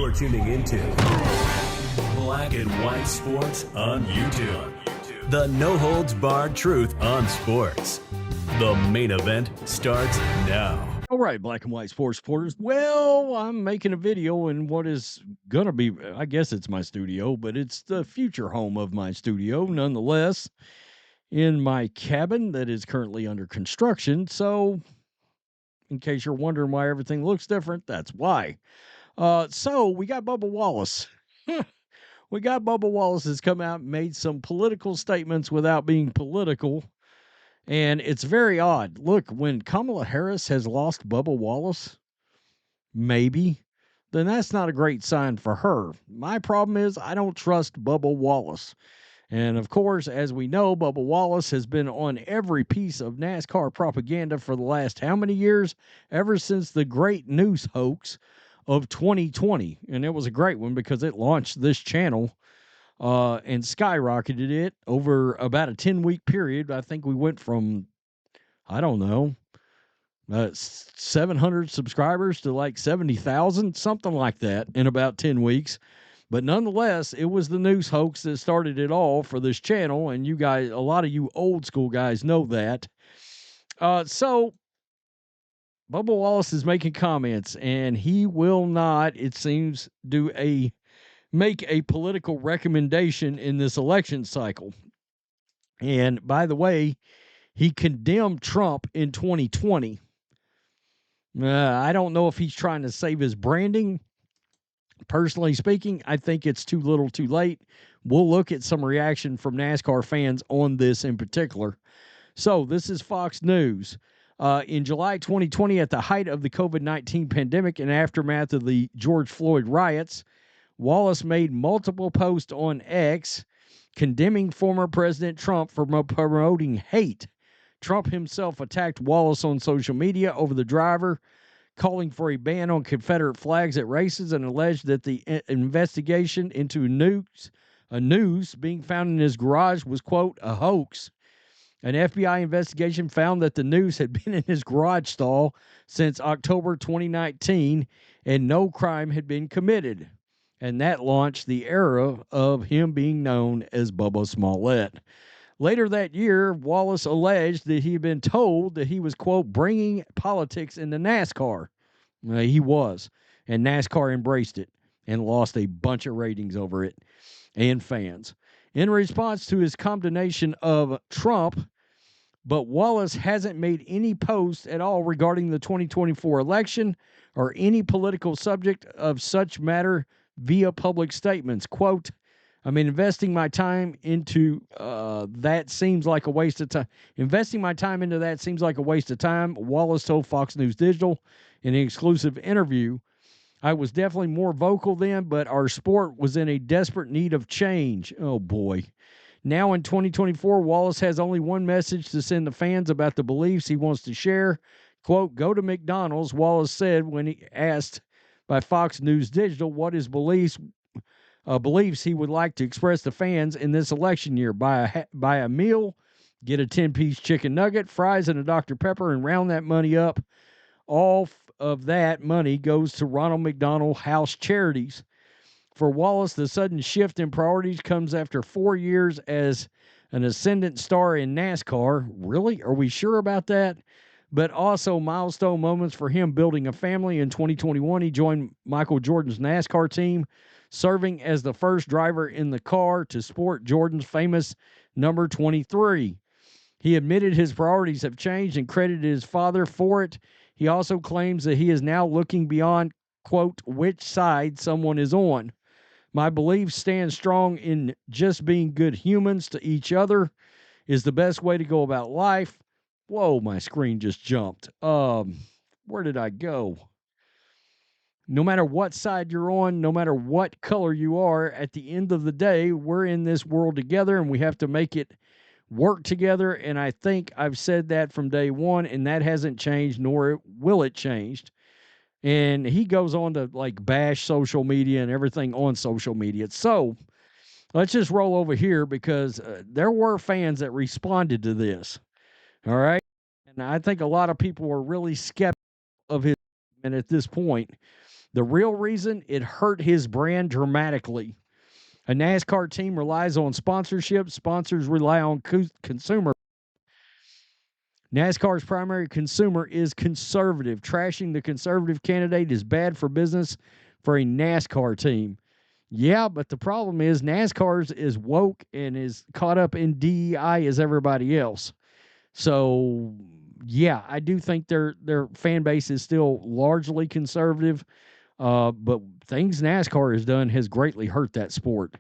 You're tuning into Black and White Sports on YouTube. The no-holds-barred truth on sports. The main event starts now. All right, Black and White Sports supporters. Well, I'm making a video in what is going to be, I guess it's my studio, but it's the future home of my studio, nonetheless, in my cabin that is currently under construction. So, in case you're wondering why everything looks different, that's why. So we got Bubba Wallace. Bubba Wallace has come out and made some political statements without being political. And it's very odd. Look, when Kamala Harris has lost Bubba Wallace, maybe, then that's not a great sign for her. My problem is I don't trust Bubba Wallace. And of course, as we know, Bubba Wallace has been on every piece of NASCAR propaganda for the last how many years? Ever since the great news hoax of 2020. And it was a great one because it launched this channel and skyrocketed it over about a 10-week period. I think we went from, I don't know, 700 subscribers to like 70,000, something like that in about 10 weeks. But nonetheless, it was the news hoax that started it all for this channel. And you guys, a lot of you old school guys know that. So Bubba Wallace is making comments, and he will not, it seems, make a political recommendation in this election cycle. And by the way, he condemned Trump in 2020. I don't know if he's trying to save his branding. Personally speaking, I think it's too little too late. We'll look at some reaction from NASCAR fans on this in particular. So this is Fox News. In July 2020, at the height of the COVID-19 pandemic and aftermath of the George Floyd riots, Wallace made multiple posts on X condemning former President Trump for promoting hate. Trump himself attacked Wallace on social media over the driver, calling for a ban on Confederate flags at races, and alleged that the investigation into a noose being found in his garage was, quote, a hoax. An FBI investigation found that the noose had been in his garage stall since October 2019, and no crime had been committed. And that launched the era of him being known as Bubba Smollett. Later that year, Wallace alleged that he had been told that he was, quote, bringing politics into NASCAR. He was, and NASCAR embraced it and lost a bunch of ratings over it and fans. In response to his condemnation of Trump, but Wallace hasn't made any posts at all regarding the 2024 election or any political subject of such matter via public statements. Quote, investing my time into that seems like a waste of time. Investing my time into that seems like a waste of time, Wallace told Fox News Digital in an exclusive interview. I was definitely more vocal then, but our sport was in a desperate need of change. Oh, boy. Now in 2024, Wallace has only one message to send the fans about the beliefs he wants to share. Quote, go to McDonald's, Wallace said when he asked by Fox News Digital what his beliefs he would like to express to fans in this election year. Buy a meal, get a 10-piece chicken nugget, fries, and a Dr. Pepper, and round that money up. All of that money goes to Ronald McDonald House Charities. For Wallace, the sudden shift in priorities comes after 4 years as an ascendant star in NASCAR. Really? Are we sure about that? But also milestone moments for him building a family. In 2021, he joined Michael Jordan's NASCAR team, serving as the first driver in the car to sport Jordan's famous number 23. He admitted his priorities have changed and credited his father for it. He also claims that he is now looking beyond, quote, which side someone is on. My beliefs stand strong in just being good humans to each other is the best way to go about life. Whoa, my screen just jumped. Where did I go? No matter what side you're on, no matter what color you are, at the end of the day, we're in this world together and we have to make it work together. And I think I've said that from day one, and that hasn't changed, nor will it change. And he goes on to like bash social media and everything on social media. So let's just roll over here because there were fans that responded to this. All right. And I think a lot of people were really skeptical of his statement at this point. The real reason, it hurt his brand dramatically. A NASCAR team relies on sponsorship. Sponsors rely on consumer. NASCAR's primary consumer is conservative. Trashing the conservative candidate is bad for business for a NASCAR team. Yeah, but the problem is NASCAR's is woke and is caught up in DEI as everybody else. So, yeah, I do think their fan base is still largely conservative, but things NASCAR has done has greatly hurt that sport.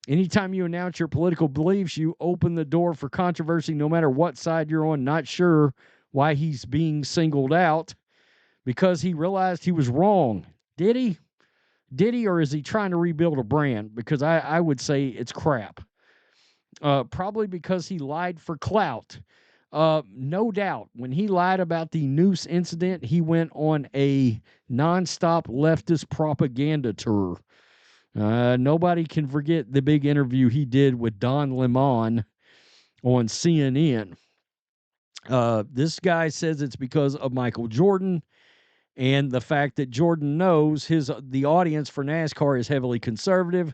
Anytime you announce your political beliefs, you open the door for controversy no matter what side you're on. Not sure why he's being singled out because he realized he was wrong. Did he? Did he, or is he trying to rebuild a brand? Because I would say it's crap. Probably because he lied for clout. No doubt. When he lied about the noose incident, he went on a nonstop leftist propaganda tour. Nobody can forget the big interview he did with Don Lemon on CNN. This guy says it's because of Michael Jordan and the fact that Jordan knows the audience for NASCAR is heavily conservative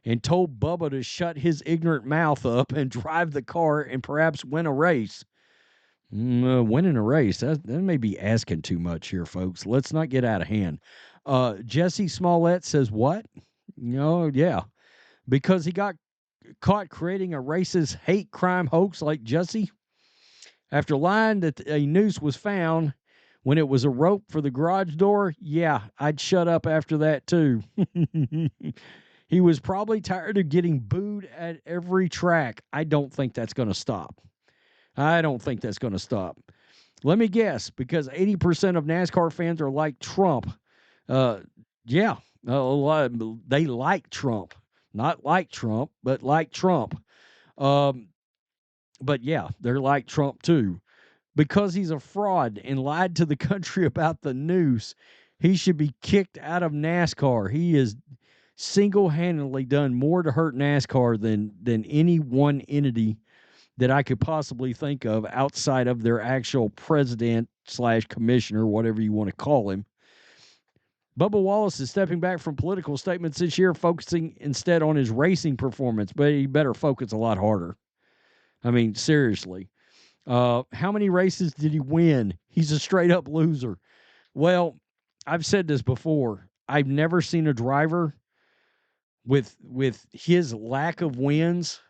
and told Bubba to shut his ignorant mouth up and drive the car and perhaps win a race. Winning a race, that may be asking too much here, folks. Let's not get out of hand. Jesse Smollett says what? Yeah. Because he got caught creating a racist hate crime hoax like Jesse. After lying that a noose was found when it was a rope for the garage door, yeah, I'd shut up after that too. He was probably tired of getting booed at every track. I don't think that's going to stop. Let me guess, because 80% of NASCAR fans are like Trump. Yeah, they like Trump. Not like Trump, but like Trump. But yeah, they're like Trump too. Because he's a fraud and lied to the country about the noose, he should be kicked out of NASCAR. He has single-handedly done more to hurt NASCAR than any one entity that I could possibly think of outside of their actual president/commissioner, whatever you want to call him. Bubba Wallace is stepping back from political statements this year, focusing instead on his racing performance, but he better focus a lot harder. I mean, seriously. How many races did he win? He's a straight-up loser. Well, I've said this before. I've never seen a driver with his lack of wins,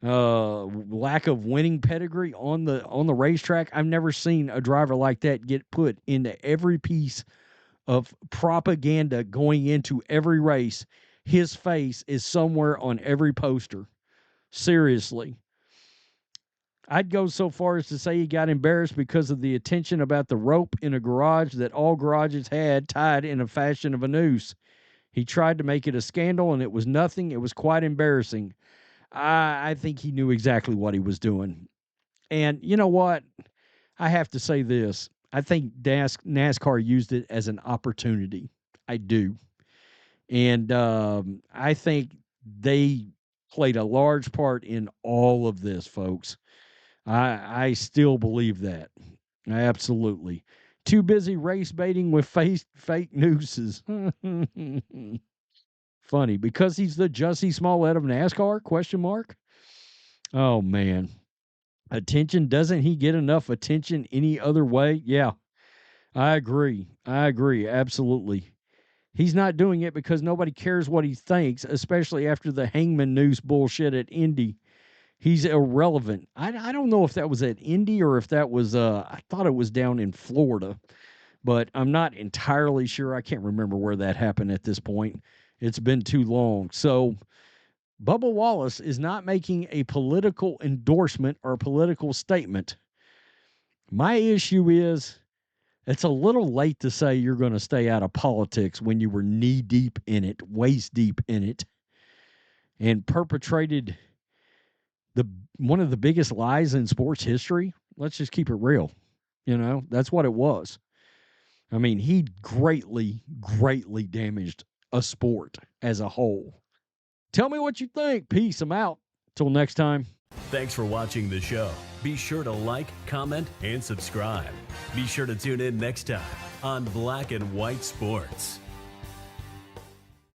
lack of winning pedigree on the racetrack. I've never seen a driver like that get put into every piece of propaganda going into every race. His face is somewhere on every poster. Seriously. I'd go so far as to say he got embarrassed because of the attention about the rope in a garage that all garages had tied in a fashion of a noose. He tried to make it a scandal, and it was nothing. It was quite embarrassing. I think he knew exactly what he was doing. And you know what? I have to say this. I think NASCAR used it as an opportunity. I do. And I think they played a large part in all of this, folks. I still believe that. Absolutely. Too busy race baiting with fake nooses. Funny. Because he's the Jussie Smollett of NASCAR? Question mark. Oh, man. Attention. Doesn't he get enough attention any other way? Yeah. I agree. Absolutely. He's not doing it because nobody cares what he thinks, especially after the Hangman noose bullshit at Indy. He's irrelevant. I don't know if that was at Indy or if that was, I thought it was down in Florida, but I'm not entirely sure. I can't remember where that happened at this point. It's been too long. So Bubba Wallace is not making a political endorsement or a political statement. My issue is it's a little late to say you're going to stay out of politics when you were knee deep in it, waist deep in it, and perpetrated one of the biggest lies in sports history. Let's just keep it real. That's what it was. I mean, he greatly, greatly damaged a sport as a whole. Tell me what you think. Peace. I'm out. Till next time. Thanks for watching the show. Be sure to like, comment, and subscribe. Be sure to tune in next time on Black and White Sports.